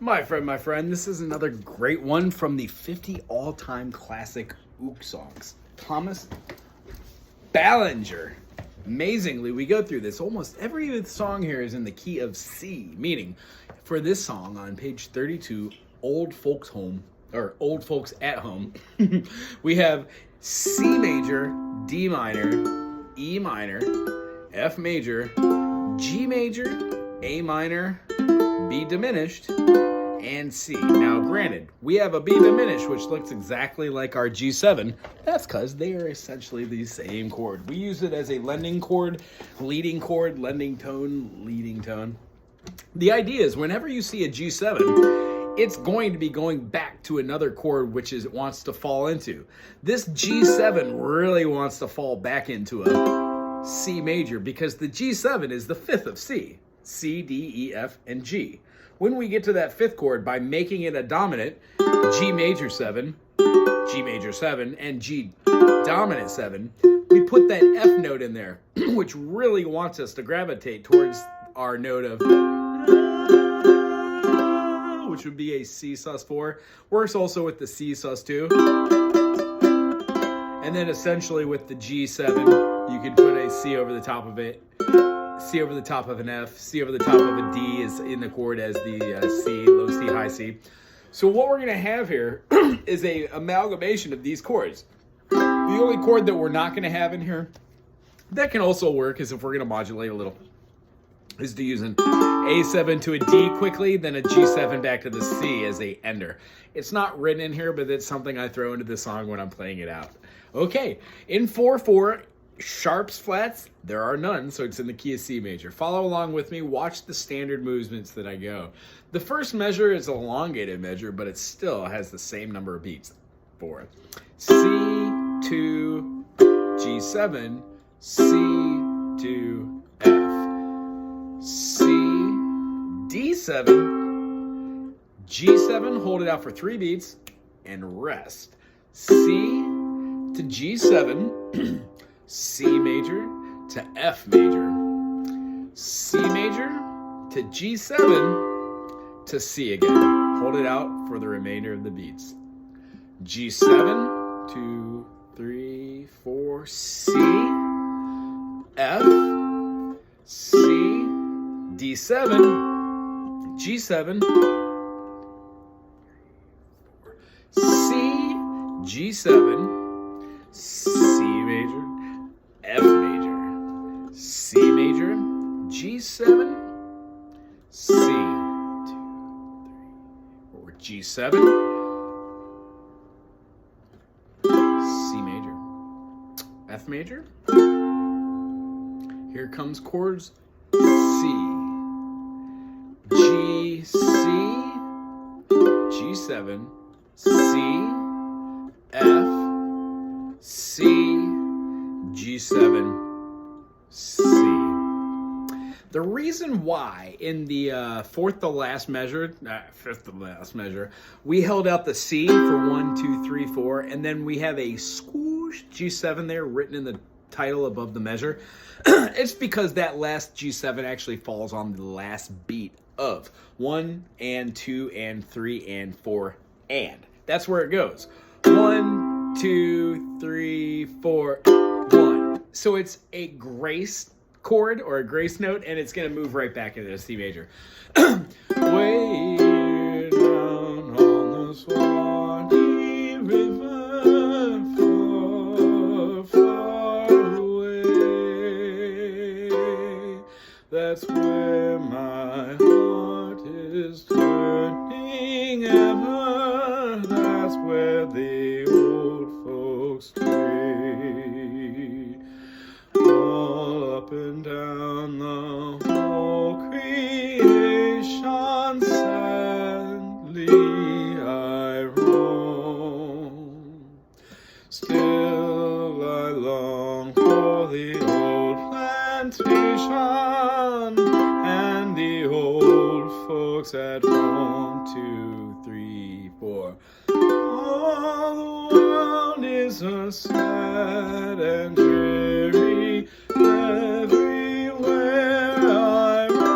My friend, this is another great one from the 50 all-time classic ook songs. Thomas Ballinger. Amazingly, we go through this. Almost every song here is in the key of C, meaning for this song on page 32, Old Folks Home, or Old Folks at Home, we have C major, D minor, E minor, F major, G major, A minor, B diminished, and C. Now, granted, we have a B diminished, which looks exactly like our G7. That's because they are essentially the same chord. We use it as a lending chord, leading chord, lending tone, leading tone. The idea is whenever you see a G7, it's going to be going back to another chord which it wants to fall into. This G7 really wants to fall back into a C major because the G7 is the fifth of C. C, D, E, F, and G. When we get to that fifth chord, by making it a dominant, G major 7, and G dominant 7, we put that F note in there, which really wants us to gravitate towards our note of, which would be a C sus4. Works also with the C sus2. And then essentially with the G7, you can put a C over the top of it. C over the top of an F, C over the top of a D is in the chord as the C, low C, high C. So what we're going to have here is a amalgamation of these chords. The only chord that we're not going to have in here, that can also work, is if we're going to modulate a little, is to use an A7 to a D quickly, then a G7 back to the C as a ender. It's not written in here, but it's something I throw into the song when I'm playing it out. Okay, in 4/4, sharps, flats, there are none, so it's in the key of C major. Follow along with me, watch the standard movements that I go. The first measure is an elongated measure, but it still has the same number of beats. 4, C, 2, G7, C, 2, F, C, D7, G7, hold it out for 3 beats, and rest. C to G7, C major to F major, C major to G7 to C again. Hold it out for the remainder of the beats. G7, 2, 3, 4, C, F, C, D7, G7, C, G7, C major, F major, C major, G7, C, 2, 3, 4, G7, C major, F major. Here comes chords C, G, C, G7, C, F, C, G7, C. The reason why in the fifth to last measure, we held out the C for 1, 2, 3, 4, and then we have a swoosh G7 there written in the title above the measure. It's because that last G7 actually falls on the last beat of 1 and 2 and 3 and 4 and. That's where it goes. 1, 2, 3, 4, 1. So it's a grace chord or a grace note, and it's going to move right back into the C major. Way down on the Swanee River, far, far away. That's where my heart is turning ever. That's where the old folks stay. All up and down the whole creation, sadly I roam. Still I long for the old plantation and the old folks at home. 2, 3, 4. All the world is a sad and dreary, everywhere I roam.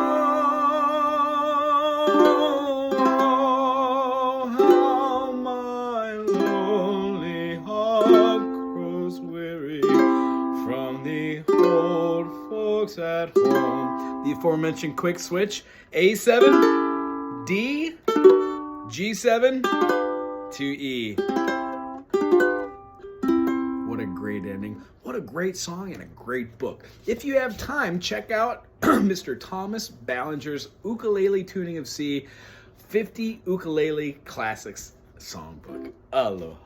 The old folks at home. The aforementioned quick switch. A7, D, G7 to E. What a great ending. What a great song and a great book. If you have time, check out Mr. Thomas Ballinger's Ukulele Tuning of C, 50 Ukulele Classics Songbook. Aloha.